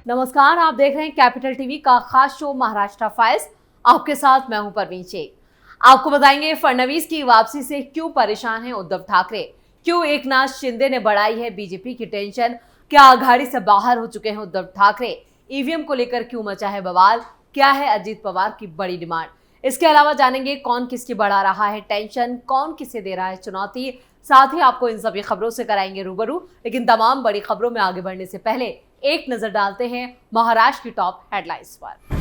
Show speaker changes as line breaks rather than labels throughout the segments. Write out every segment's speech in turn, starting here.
नमस्कार, आप देख रहे हैं कैपिटल टीवी का खास शो महाराष्ट्र फाइल्स। आपके साथ मैं हूं परवीन शेख। आपको बताएंगे फडणवीस की वापसी से क्यों परेशान हैं उद्धव ठाकरे, क्यों एकनाथ शिंदे ने बढ़ाई है बीजेपी की टेंशन, क्या आघाड़ी से बाहर हो चुके हैं उद्धव ठाकरे, ईवीएम को लेकर क्यों मचा है बवाल, क्या है अजीत पवार की बड़ी डिमांड। इसके अलावा जानेंगे कौन किसकी बढ़ा रहा है टेंशन, कौन किसे दे रहा है चुनौती। साथ ही आपको इन सभी खबरों से कराएंगे रूबरू। लेकिन तमाम बड़ी खबरों में आगे बढ़ने से पहले एक नजर डालते हैं महाराष्ट्र की टॉप हेडलाइंस पर।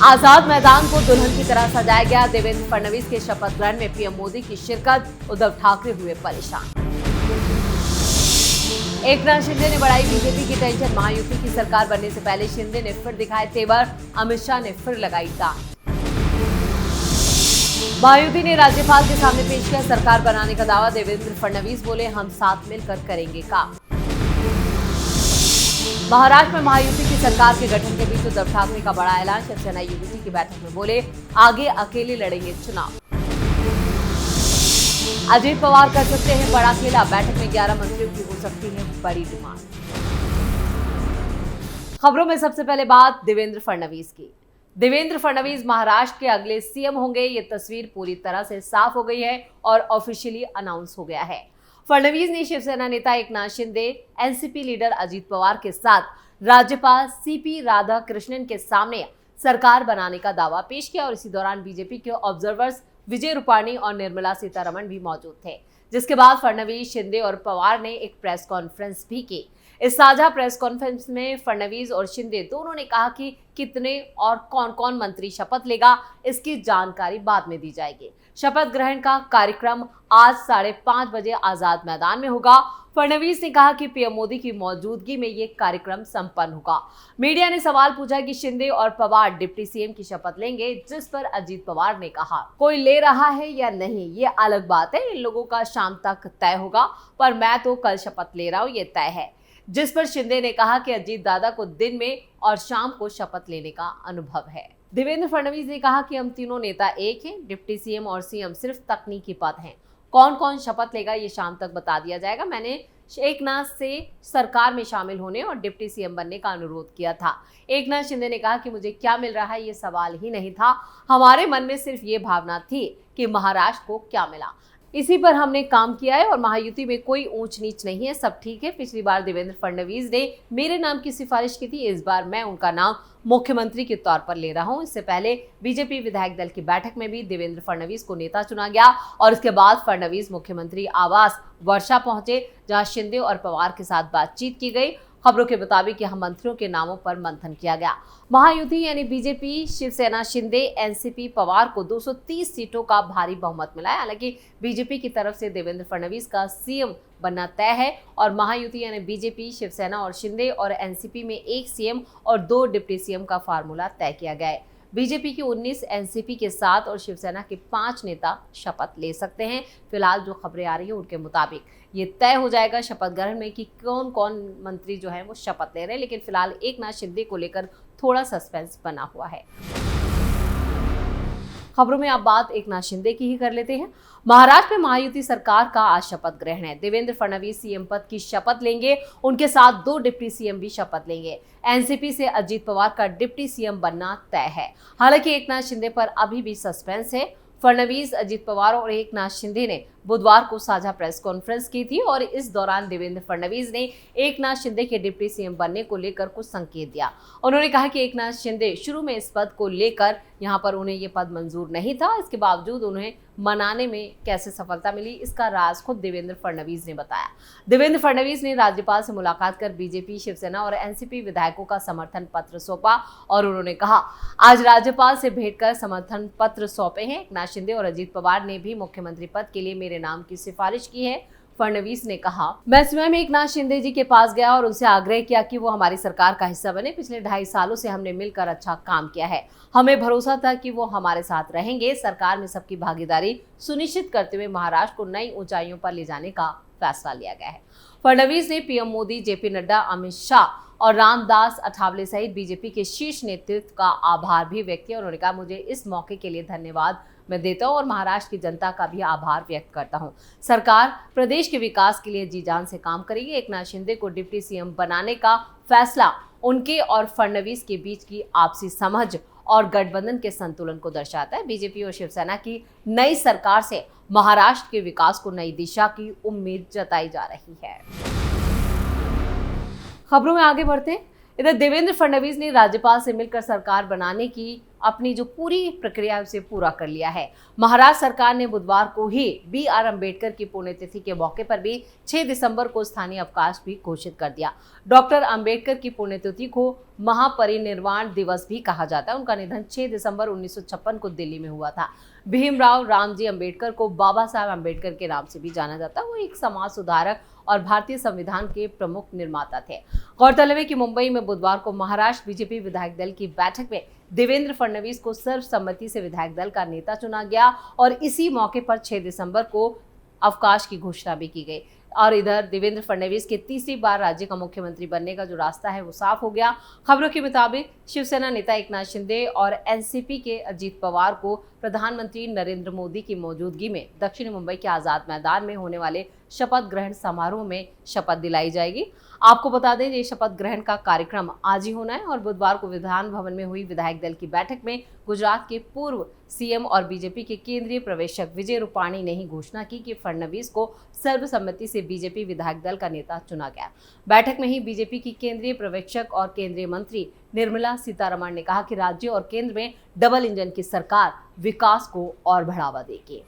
आजाद मैदान को दुल्हन की तरह सजाया गया। देवेंद्र फडणवीस के शपथ ग्रहण में पीएम मोदी की शिरकत, उद्धव ठाकरे हुए परेशान। एकनाथ शिंदे ने बढ़ाई बीजेपी की टेंशन। महायुति की सरकार बनने से पहले शिंदे ने फिर दिखाए तेवर, अमित शाह ने फिर लगाई टांग। महायुति ने राज्यपाल के सामने पेश किया सरकार बनाने का दावा। देवेंद्र फडणवीस बोले, हम साथ मिलकर करेंगे काम। महाराष्ट्र में महायुति की सरकार के गठन के बीच उद्धव ठाकरे का बड़ा ऐलान। शिवसेना यूनिटी की बैठक में बोले, आगे अकेले लड़ेंगे चुनाव। अजीत पवार कर सकते हैं बड़ा खेला। बैठक में 11 मंत्रियों की हो सकती है बड़ी डिमांड। खबरों में सबसे पहले बात देवेंद्र फडणवीस की। देवेंद्र फडणवीस महाराष्ट्र के अगले सीएम होंगे, ये तस्वीर पूरी तरह से साफ हो गई है और ऑफिशियली अनाउंस हो गया है। फडणवीस ने शिवसेना नेता एकनाथ शिंदे, एनसीपी लीडर अजीत पवार के साथ राज्यपाल सीपी राधाकृष्णन के सामने सरकार बनाने का दावा पेश किया और इसी दौरान बीजेपी के ऑब्जर्वर्स विजय रूपाणी और निर्मला सीतारमण भी मौजूद थे, जिसके बाद फडणवीस, शिंदे और पवार ने एक प्रेस कॉन्फ्रेंस भी की। इस साझा प्रेस कॉन्फ्रेंस में फडणवीस और शिंदे दोनों ने कहा कि कितने और कौन कौन मंत्री शपथ लेगा, इसकी जानकारी बाद में दी जाएगी। शपथ ग्रहण का कार्यक्रम आज 5:30 बजे आजाद मैदान में होगा। फडणवीस ने कहा कि पीएम मोदी की मौजूदगी में ये कार्यक्रम संपन्न होगा। मीडिया ने सवाल पूछा कि शिंदे और पवार डिप्टी सीएम की शपथ लेंगे, जिस पर अजीत पवार ने कहा, कोई ले रहा है या नहीं ये अलग बात है, इन लोगों का शाम तक तय होगा, पर मैं तो कल शपथ ले रहा हूँ, ये तय है। जिस पर शिंदे ने कहा कि अजीत दादा को दिन में और शाम को शपथ लेने का अनुभव है। देवेंद्र फडणवीस ने कहा कि हम तीनों नेता एक हैं, डिप्टी सीएम और सीएम सिर्फ तकनीकी पद हैं। कौन कौन शपथ लेगा ये शाम तक बता दिया जाएगा। मैंने एकनाथ से सरकार में शामिल होने और डिप्टी सीएम बनने का अनुरोध किया था। एकनाथ शिंदे ने कहा कि मुझे क्या मिल रहा है ये सवाल ही नहीं था, हमारे मन में सिर्फ ये भावना थी कि महाराष्ट्र को क्या मिला, इसी पर हमने काम किया है और महायुति में कोई ऊंच नीच नहीं है, सब ठीक है। पिछली बार देवेंद्र फडणवीस ने मेरे नाम की सिफारिश की थी, इस बार मैं उनका नाम मुख्यमंत्री के तौर पर ले रहा हूं। इससे पहले बीजेपी विधायक दल की बैठक में भी देवेंद्र फडणवीस को नेता चुना गया और इसके बाद फडणवीस मुख्यमंत्री आवास वर्षा पहुंचे, जहां शिंदे और पवार के साथ बातचीत की गई। खबरों के मुताबिक यहां मंत्रियों के नामों पर मंथन किया गया। महायुति यानी बीजेपी, शिवसेना, शिंदे, एनसीपी, पवार को 230 सीटों का भारी बहुमत मिला है। हालांकि बीजेपी की तरफ से देवेंद्र फडणवीस का सीएम बनना तय है और महायुति यानी बीजेपी, शिवसेना और शिंदे और एनसीपी में 1 सीएम और 2 डिप्टी सीएम का फार्मूला तय किया गया है। बीजेपी की 19, एनसीपी के 7 और शिवसेना के 5 नेता शपथ ले सकते हैं। फिलहाल जो खबरें आ रही है उनके मुताबिक ये तय हो जाएगा शपथ ग्रहण में कि कौन कौन मंत्री जो है वो शपथ ले रहे हैं। लेकिन फिलहाल एकनाथ शिंदे को लेकर थोड़ा सस्पेंस बना हुआ है। खबरों में आप बात एकनाथ शिंदे की ही कर लेते हैं। महाराष्ट्र में महायुति सरकार का आज शपथ ग्रहण है। देवेंद्र फडणवीस सीएम पद की शपथ लेंगे, उनके साथ 2 डिप्टी सीएम भी शपथ लेंगे। एनसीपी से अजीत पवार का डिप्टी सीएम बनना तय है। हालांकि एकनाथ शिंदे पर अभी भी सस्पेंस है। फडणवीस, अजीत पवार और एकनाथ शिंदे ने बुधवार को साझा प्रेस कॉन्फ्रेंस की थी और इस दौरान देवेंद्र फडणवीस ने एकनाथ शिंदे के डिप्टी सीएम बनने को लेकर कुछ संकेत दिया। उन्होंने कहा कि एकनाथ शिंदे शुरू में इस पद को लेकर यहां पर उन्हें ये पद मंजूर नहीं था, इसके बावजूद उन्हें मनाने में कैसे सफलता मिली, इसका राज खुद देवेंद्र फडणवीस ने बताया। देवेंद्र फडणवीस ने राज्यपाल से मुलाकात कर बीजेपी, शिवसेना और एनसीपी विधायकों का समर्थन पत्र सौंपा और उन्होंने कहा, आज राज्यपाल से भेंट कर समर्थन पत्र सौंपे हैं। एकनाथ शिंदे और अजीत पवार ने भी मुख्यमंत्री पद के लिए मेरे नाम की सिफारिश की है। फडणवीस ने कहा, मैं स्वयं एकनाथ शिंदे जी के पास गया और उनसे आग्रह किया कि वो हमारी सरकार का हिस्सा बने। पिछले 2.5 सालों से हमने मिलकर अच्छा काम किया है, हमें भरोसा था कि वो हमारे साथ रहेंगे। सरकार में सबकी भागीदारी सुनिश्चित करते हुए महाराष्ट्र को नई ऊंचाइयों पर ले जाने का फैसला लिया गया है। फडणवीस ने पीएम मोदी, जेपी नड्डा, अमित शाह और रामदास अठावले सहित बीजेपी के शीर्ष नेतृत्व का आभार भी व्यक्त किया। उन्होंने कहा, मुझे इस मौके के लिए धन्यवाद मैं देता हूं और महाराष्ट्र की जनता का भी आभार व्यक्त करता हूं। सरकार प्रदेश के विकास के लिए जी जान से काम करेगी। एकनाथ शिंदे को डिप्टी सीएम बनाने का फैसला उनके और फडणवीस के बीच की आपसी समझ और गठबंधन के संतुलन को दर्शाता है। बीजेपी और शिवसेना की नई सरकार से महाराष्ट्र के विकास को नई दिशा की उम्मीद जताई जा रही है। खबरों में आगे बढ़ते हैं। इधर देवेंद्र फडणवीस ने राज्यपाल से मिलकर सरकार बनाने की अपनी जो पूरी प्रक्रिया है उसे पूरा कर लिया है। महाराष्ट्र सरकार ने बुधवार को ही BR अम्बेडकर की पुण्यतिथि के मौके पर भी 6 दिसंबर को स्थानीय अवकाश भी घोषित कर दिया। डॉक्टर अम्बेडकर की पुण्यतिथि को महापरिनिर्वाण दिवस भी कहा जाता है। उनका निधन 6 दिसंबर 1956 को दिल्ली में हुआ था। भीमराव रामजी अम्बेडकर को बाबा साहब अम्बेडकर के नाम से भी जाना जाता है। वो एक समाज सुधारक और भारतीय संविधान के प्रमुख निर्माता थे। गौरतलब है कि मुंबई में बुधवार को महाराष्ट्र बीजेपी विधायक दल की बैठक में देवेंद्र फडणवीस को सर्वसम्मति से विधायक दल का नेता चुना गया और इसी मौके पर 6 दिसंबर को अवकाश की घोषणा भी की गई। और इधर देवेंद्र फडणवीस के तीसरी बार राज्य का मुख्यमंत्री बनने का जो रास्ता है वो साफ हो गया। खबरों के मुताबिक शिवसेना नेता एकनाथ शिंदे और एनसीपी के अजीत पवार को प्रधानमंत्री नरेंद्र मोदी की मौजूदगी में दक्षिणी मुंबई के आजाद मैदान में होने वाले शपथ ग्रहण समारोह में शपथ दिलाई जाएगी। आपको बता दें ये शपथ ग्रहण का कार्यक्रम आज ही होना है और बुधवार को विधान भवन में हुई विधायक दल की बैठक में गुजरात के पूर्व सीएम और बीजेपी के केंद्रीय प्रवेशक विजय रूपाणी ने ही घोषणा की कि फडणवीस को सर्वसम्मति से बीजेपी विधायक दल का नेता चुना गया। बैठक में ही बीजेपी की केंद्रीय पर्यवेक्षक और केंद्रीय मंत्री निर्मला सीतारमण ने कहा कि राज्य और केंद्र में डबल इंजन की सरकार विकास को और बढ़ावा देगी।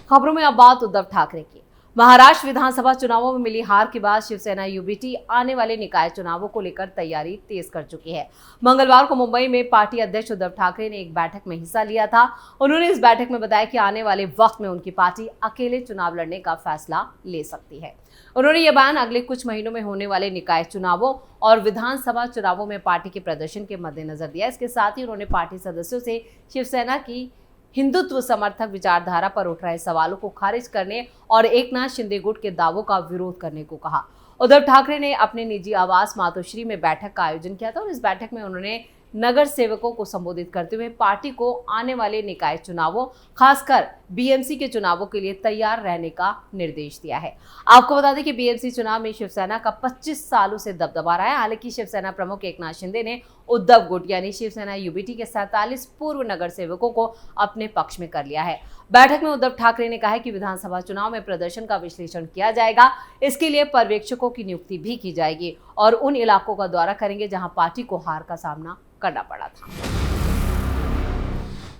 खबरों में अब बात उद्धव ठाकरे की। महाराष्ट्र विधानसभा चुनावों में मिली हार के बाद शिवसेना यूबीटी आने वाले निकाय चुनावों को लेकर तैयारी तेज कर चुकी है। मंगलवार को मुंबई में पार्टी अध्यक्ष उद्धव ठाकरे ने एक बैठक में हिस्सा लिया था। उन्होंने इस बैठक में बताया कि आने वाले वक्त में उनकी पार्टी अकेले चुनाव लड़ने का फैसला ले सकती है। उन्होंने ये बयान अगले कुछ महीनों में होने वाले निकाय चुनावों और विधानसभा चुनावों में पार्टी के प्रदर्शन के मद्देनजर दिया। इसके साथ ही उन्होंने पार्टी सदस्यों से शिवसेना की हिंदुत्व समर्थक विचारधारा पर उठ रहे सवालों को खारिज करने और एकनाथ शिंदे गुट के दावों का विरोध करने को कहा। उद्धव ठाकरे ने अपने निजी आवास मातोश्री में बैठक का आयोजन किया था और इस बैठक में उन्होंने नगर सेवकों को संबोधित करते हुए पार्टी को आने वाले निकाय चुनावों खासकर बीएमसी के चुनावों के लिए तैयार रहने का निर्देश दिया है। आपको बता दें कि बीएमसी चुनाव में शिवसेना का 25 सालों से दबदबा रहा है। हालांकि शिवसेना प्रमुख एकनाथ शिंदे ने उद्धव गुट यानी शिवसेना यूबीटी के 47 पूर्व नगर सेवकों को अपने पक्ष में कर लिया है। बैठक में उद्धव ठाकरे ने कहा है कि विधानसभा चुनाव में प्रदर्शन का विश्लेषण किया जाएगा। इसके लिए पर्यवेक्षकों की नियुक्ति भी की जाएगी और उन इलाकों का दौरा करेंगे जहां पार्टी को हार का सामना करना पड़ा था।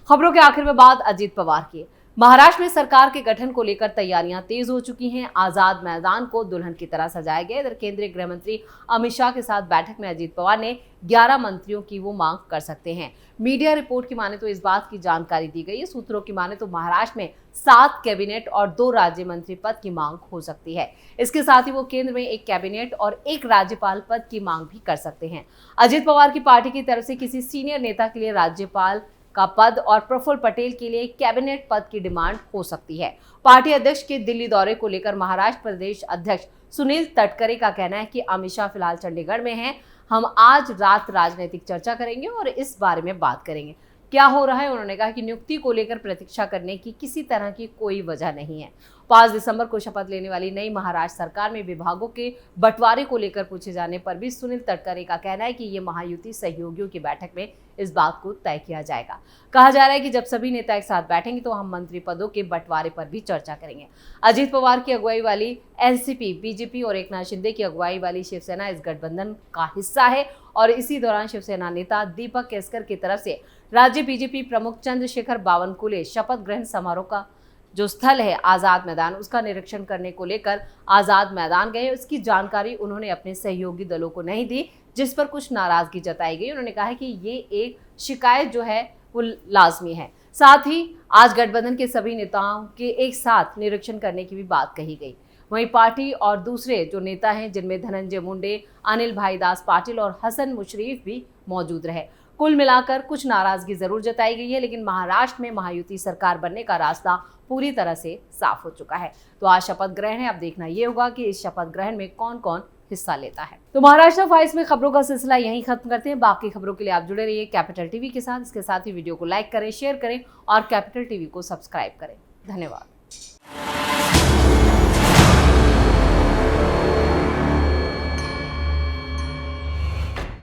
खबरों के आखिर में बात अजीत पवार की। महाराष्ट्र में सरकार के गठन को लेकर तैयारियां तेज हो चुकी हैं। आजाद मैदान को दुल्हन की तरह सजाया गया। इधर केंद्रीय गृह मंत्री अमित शाह के साथ बैठक में अजीत पवार ने 11 मंत्रियों की वो मांग कर सकते हैं। मीडिया रिपोर्ट की माने तो इस बात की जानकारी दी गई है। सूत्रों की माने तो महाराष्ट्र में 7 कैबिनेट और 2 राज्य मंत्री पद की मांग हो सकती है। इसके साथ ही वो केंद्र में 1 कैबिनेट और 1 राज्यपाल पद की मांग भी कर सकते हैं। अजीत पवार की पार्टी की तरफ से किसी सीनियर नेता के लिए राज्यपाल का पद और प्रफुल्ल पटेल के लिए कैबिनेट पद की डिमांड हो सकती है। पार्टी अध्यक्ष के दिल्ली दौरे को लेकर महाराष्ट्र प्रदेश अध्यक्ष सुनील तटकरे का कहना है कि अमित शाह फिलहाल चंडीगढ़ में हैं। हम आज रात राजनीतिक चर्चा करेंगे और इस बारे में बात करेंगे क्या हो रहा है। उन्होंने कहा कि नियुक्ति को लेकर प्रतीक्षा करने की किसी तरह की कोई वजह नहीं है। 5 दिसंबर को शपथ लेने वाली नई महाराष्ट्र सरकार में विभागों के बंटवारे को लेकर पूछे जाने पर भी सुनील तटकरे का कहना है कि ये महायुति सहयोगियों की बैठक में इस बात को तय किया जाएगा। कहा जा रहा है कि जब सभी नेता एक साथ बैठेंगे तो हम मंत्री पदों के बंटवारे पर भी चर्चा करेंगे। अजीत पवार की अगुवाई वाली एनसीपी, बीजेपी और एकनाथ शिंदे की अगुवाई वाली शिवसेना इस गठबंधन का हिस्सा है और इसी दौरान शिवसेना नेता दीपक केसकर की तरफ से राज्य बीजेपी प्रमुख चंद्रशेखर बावनकुले शपथ ग्रहण समारोह का जो स्थल है आजाद मैदान उसका निरीक्षण करने को लेकर आजाद मैदान गए। उसकी जानकारी उन्होंने अपने सहयोगी दलों को नहीं दी, जिस पर कुछ नाराजगी जताई गई। उन्होंने कहा कि ये एक शिकायत जो है वो लाजमी है। साथ ही आज गठबंधन के सभी नेताओं के एक साथ निरीक्षण करने की भी बात कही गई। वहीं पार्टी और दूसरे जो नेता हैं जिनमें धनंजय मुंडे, अनिल भाईदास पाटिल और हसन मुशरीफ भी मौजूद रहे। कुल मिलाकर कुछ नाराजगी जरूर जताई गई है, लेकिन महाराष्ट्र में महायुति सरकार बनने का रास्ता पूरी तरह से साफ हो चुका है। तो आज शपथ ग्रहण है। अब देखना ये होगा कि इस शपथ ग्रहण में कौन कौन हिस्सा लेता है। तो महाराष्ट्र फाइल्स में खबरों का सिलसिला यहीं खत्म करते हैं। बाकी खबरों के लिए आप जुड़े रहिए कैपिटल टीवी के साथ। इसके साथ ही वीडियो को लाइक करें, शेयर करें और कैपिटल टीवी को सब्सक्राइब करें। धन्यवाद।